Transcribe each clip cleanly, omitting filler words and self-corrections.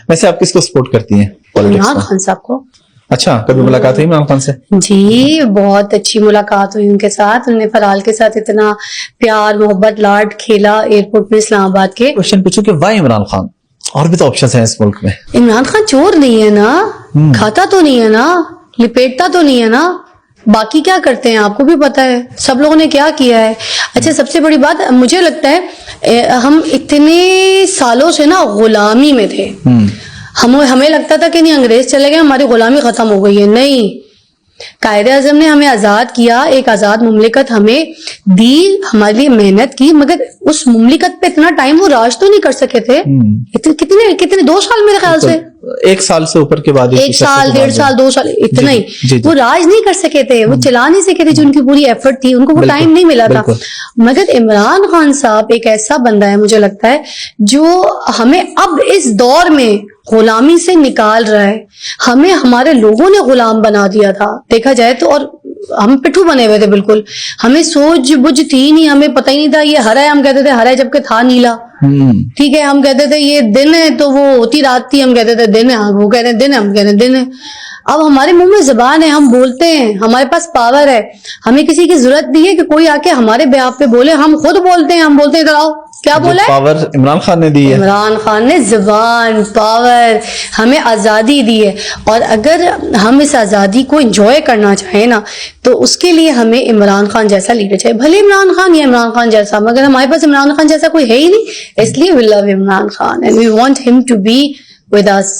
ویسے آپ کس کو سپورٹ کرتی ہیں پالیٹکس عمران میں؟ خان صاحب کو. اچھا, کبھی ملاقات ہوئی عمران خان سے؟ جی بہت اچھی ملاقات ہوئی ان کے ساتھ. انہوں نے فرال کے ساتھ اتنا پیار محبت لاڈ کھیلا ایئرپورٹ میں اسلام آباد کے. کوشچن پوچھوں کہ وائی عمران خان؟ اور بھی تو آپشنز ہیں اس ملک میں. عمران خان چور نہیں ہے نا, کھاتا تو نہیں ہے نا, لپیٹتا تو نہیں ہے نا, باقی کیا کرتے ہیں آپ کو بھی پتا ہے سب لوگوں نے کیا کیا ہے. اچھا سب سے بڑی بات مجھے لگتا ہے ہم اتنے سالوں سے نا غلامی میں تھے. ہمیں لگتا تھا کہ نہیں انگریز چلے گئے ہماری غلامی ختم ہو گئی ہے. نہیں, قائد اعظم نے ہمیں آزاد کیا, ایک آزاد مملکت ہمیں دی, ہمارے لیے محنت کی, مگر اس مملکت پہ اتنا ٹائم وہ راج تو نہیں کر سکے تھے. کتنے 2 سال میرے خیال سے, 1 سال سے اوپر کے بعد, 1 سال 1.5 سال 2 سال اتنا ہی وہ راج نہیں کر سکے تھے, وہ چلا نہیں سکے تھے. جو ان کی پوری ایفرٹ تھی ان کو وہ ٹائم نہیں ملا تھا. مگر عمران خان صاحب ایک ایسا بندہ ہے مجھے لگتا ہے جو ہمیں اب اس دور میں غلامی سے نکال رہا ہے. ہمیں ہمارے لوگوں نے غلام بنا دیا تھا دیکھا جائے تو, اور ہم پٹھو بنے ہوئے تھے بالکل. ہمیں سوچ بوجھ تھی نہیں, ہمیں پتہ ہی نہیں تھا یہ ہرا ہے, ہم کہتے تھے ہرا ہے جبکہ تھا نیلا. ٹھیک ہے, ہم کہتے تھے یہ دن ہے تو وہ ہوتی رات تھی, ہم کہتے تھے دن ہے, وہ کہتے ہیں دن ہے, ہم کہتے ہیں دن ہے. اب ہمارے منہ میں زبان ہے, ہم بولتے ہیں, ہمارے پاس پاور ہے, ہمیں کسی کی ضرورت نہیں ہے کہ کوئی آ کے ہمارے بیاف پہ بولے. ہم خود بولتے ہیں, ہم بولتے ہیں ادھر آؤ, کیا بولا ہے؟ پاور عمران خان نے دی ہے. عمران خان نے زبان, پاور, ہمیں آزادی دی ہے. اور اگر ہم اس آزادی کو انجوائے کرنا چاہیں نا تو اس کے لیے ہمیں عمران خان جیسا لیڈر چاہیے. بھلے عمران خان یا عمران خان جیسا, مگر ہمارے پاس عمران خان جیسا کوئی ہے ہی نہیں. اس لیے we love Imran Khan and we want him to be with us.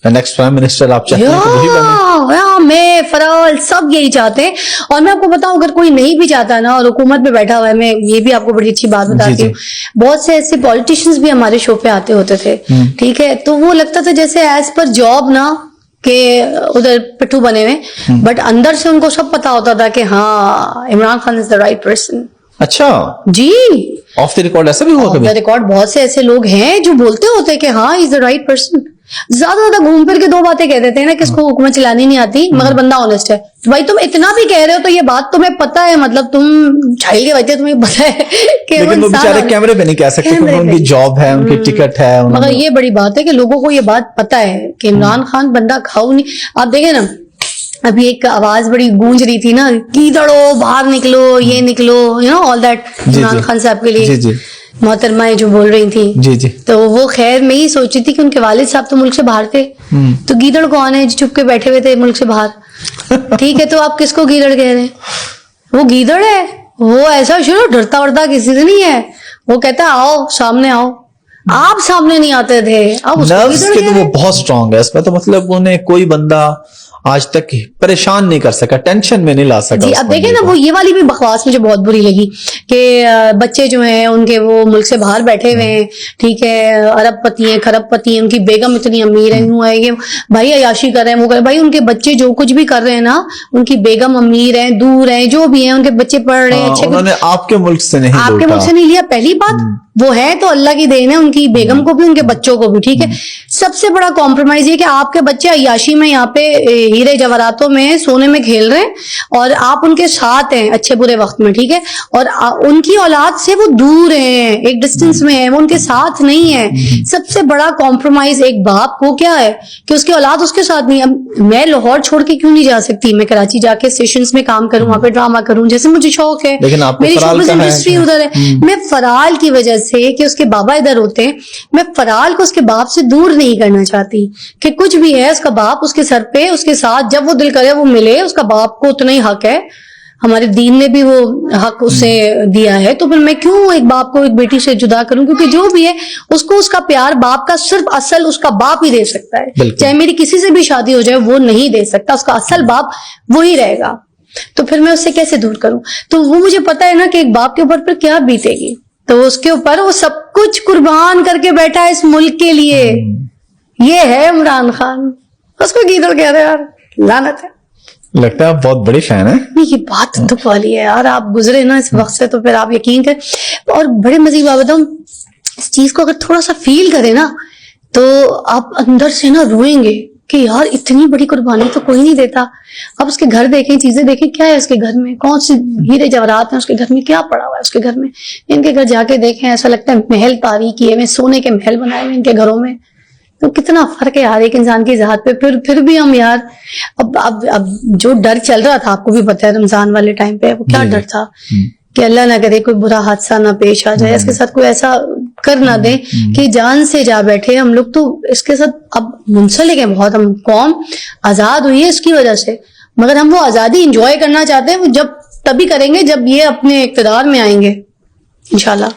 Next prime minister آپ چاہتے ہیں کہ وہی بنے؟ میں فرال سب یہی چاہتے ہیں. اور میں آپ کو بتاؤں اگر کوئی نہیں بھی چاہتا نا اور حکومت میں بیٹھا ہوا ہے, میں یہ بھی آپ کو بڑی اچھی بات بتاتی ہوں, بہت سے ایسے پولیٹیشینز بھی ہمارے شو پہ آتے ہوتے تھے. ٹھیک ہے, تو وہ لگتا تھا جیسے ایز پر جاب نا کہ ادھر پٹھو بنے ہوئے, بٹ اندر سے ان کو سب پتا ہوتا تھا کہ ہاں عمران خان از دا رائٹ پرسن. اچھا جی, آف دی ریکارڈ ایسا بھی ہوا کبھی؟ آف دی ریکارڈ بہت سے ایسے لوگ ہیں جو بولتے ہوتے کہ ہاں از دا رائٹ پرسن. زیادہ گھوم پھر کے 2 باتیں کہہ دیتے ہیں نا کہ اس کو حکومت چلانی نہیں آتی, مگر بندہ آنےسٹ ہے. بھائی تم اتنا بھی کہہ رہے ہو تو یہ بات تمہیں پتا ہے, مطلب تم جھائل کے بچے, تمہیں پتا ہے کہ لیکن وہ بیچارے کیمرے پہ نہیں کہہ سکتے کہ ان کی جاب ہے, ان کی ٹکٹ ہے. مگر یہ بڑی بات ہے کہ لوگوں کو یہ بات پتا ہے کہ عمران خان بندہ کھاؤ نہیں. آپ دیکھیں نا ابھی ایک آواز بڑی گونج رہی تھی نا, کیدڑو باہر نکلو, یہ نکلو, آل دیٹ عمران خان صاحب کے لیے محترمہ جو بول رہی تھی. جی جی, تو وہ خیر میں ہی سوچی تھی کہ ان کے والد صاحب تو ملک سے باہر تھے, تو گیدڑ کون ہے جو چپ کے بیٹھے ہوئے تھے ملک سے باہر؟ ٹھیک ہے, تو آپ کس کو گیدڑ کہہ رہے ہیں؟ وہ گیدڑ ہے, وہ ایسا شروع ڈرتا ورتا کسی سے نہیں ہے. وہ کہتا ہے آؤ سامنے آؤ, آپ سامنے نہیں آتے تھے. نروس کے تو وہ بہت اسٹرانگ ہے, اس میں تو مطلب انہیں کوئی بندہ آج تک پریشان نہیں کر سکا, ٹینشن میں نہیں لا سکا. جی اب دیکھیں نا, وہ یہ والی بھی بکواس مجھے بہت بری لگی کہ بچے جو ہیں ان کے وہ ملک سے باہر بیٹھے ہوئے ہیں. ٹھیک ہے, ارب پتی ہیں, کھرب پتی ہیں, ان کی بیگم اتنی امیر ہے, یوں ہے, یہ بھائی عیاشی کر رہے ہیں, وہ کر رہے ہیں. بھائی ان کے بچے جو کچھ بھی کر رہے ہیں نا, ان کی بیگم امیر ہیں, دور ہیں, جو بھی ہیں, ان کے بچے پڑھ رہے ہیں اچھے. انہوں نے آپ کے ملک سے نہیں, آپ کے ملک سے نہیں لیا. پہلی بات وہ ہے تو اللہ کی دین ہے, ان کی بیگم کو بھی ان کے بچوں کو بھی. ٹھیک ہے, سب سے بڑا کمپرومائز یہ کہ آپ کے بچے عیاشی میں یہاں پہ ہیرے جواہراتوں میں سونے میں کھیل رہے ہیں اور آپ ان کے ساتھ ہیں اچھے برے وقت میں. ٹھیک ہے, اور ان کی اولاد سے وہ دور ہیں, ایک ڈسٹینس میں ہے, وہ ان کے ساتھ نہیں ہے. سب سے بڑا کمپرومائز ایک باپ کو کیا ہے کہ اس کی اولاد اس کے ساتھ نہیں. اب میں لاہور چھوڑ کے کیوں نہیں جا سکتی, میں کراچی جا کے اسٹیشنز میں کام کروں, وہاں پہ ڈرامہ کروں, جیسے مجھے شوق ہے, میری شوبز انڈسٹری ادھر ہے. میں فرال کی وجہ سے کہ اس کے بابا ادھر ہوتے ہیں, میں فرال کو اس کے باپ سے دور نہیں کرنا چاہتی کہ کچھ بھی ہے اس کا باپ اس کے سر پہ, اس کے ساتھ جب وہ دل کرے وہ ملے, اس کا باپ کو اتنا ہی حق ہے, ہمارے دین نے بھی وہ حق اسے دیا ہے. تو پھر میں کیوں ایک باپ کو ایک بیٹی سے جدا کروں, کیونکہ جو بھی ہے اس کو اس کا پیار باپ کا صرف اصل اس کا باپ ہی دے سکتا ہے. چاہے میری کسی سے بھی شادی ہو جائے وہ نہیں دے سکتا, اس کا اصل باپ وہی رہے گا. تو پھر میں اس سے کیسے دور کروں؟ تو وہ مجھے پتا ہے نا کہ ایک باپ کے اوپر پھر کیا بیتے گی, تو اس کے اوپر وہ سب کچھ قربان کر کے بیٹھا ہے اس ملک کے لیے. یہ ہے عمران خان, اس کو گیدڑ کہہ رہے ہیں یار, لعنت ہے. لگتا ہے آپ بہت بڑی فین ہیں. یہ بات دکھ والی ہے یار, آپ گزرے نا اس وقت سے تو پھر آپ یقین کریں. اور بڑے مزے بات بتاؤں, اس چیز کو اگر تھوڑا سا فیل کریں نا تو آپ اندر سے نا روئیں گے کہ یار اتنی بڑی قربانی تو کوئی نہیں دیتا. اب اس کے گھر دیکھیں, چیزیں دیکھیں, کیا ہے اس کے گھر میں, کون سی ہیرے جواہرات ہیں اس کے گھر میں, کیا پڑا ہوا ہے اس کے گھر میں. ان کے گھر جا کے دیکھیں, ایسا لگتا ہے محل تاریخی ہے, سونے کے محل بنائے ہوئے ان کے گھروں میں. تو کتنا فرق ہے یار ایک انسان کی ذات پہ. پھر بھی ہم یار اب جو ڈر چل رہا تھا آپ کو بھی پتا ہے رمضان والے ٹائم پہ وہ کیا ڈر تھا کہ اللہ نہ کرے کوئی برا حادثہ نہ پیش آ جائے, اس کے ساتھ کوئی ایسا کر نہ دے کہ جان سے جا بیٹھے. ہم لوگ تو اس کے ساتھ اب منسلک ہیں بہت, ہم قوم آزاد ہوئی ہے اس کی وجہ سے, مگر ہم وہ آزادی انجوائے کرنا چاہتے ہیں, وہ جب تبھی کریں گے جب یہ اپنے اقتدار میں آئیں گے انشاءاللہ.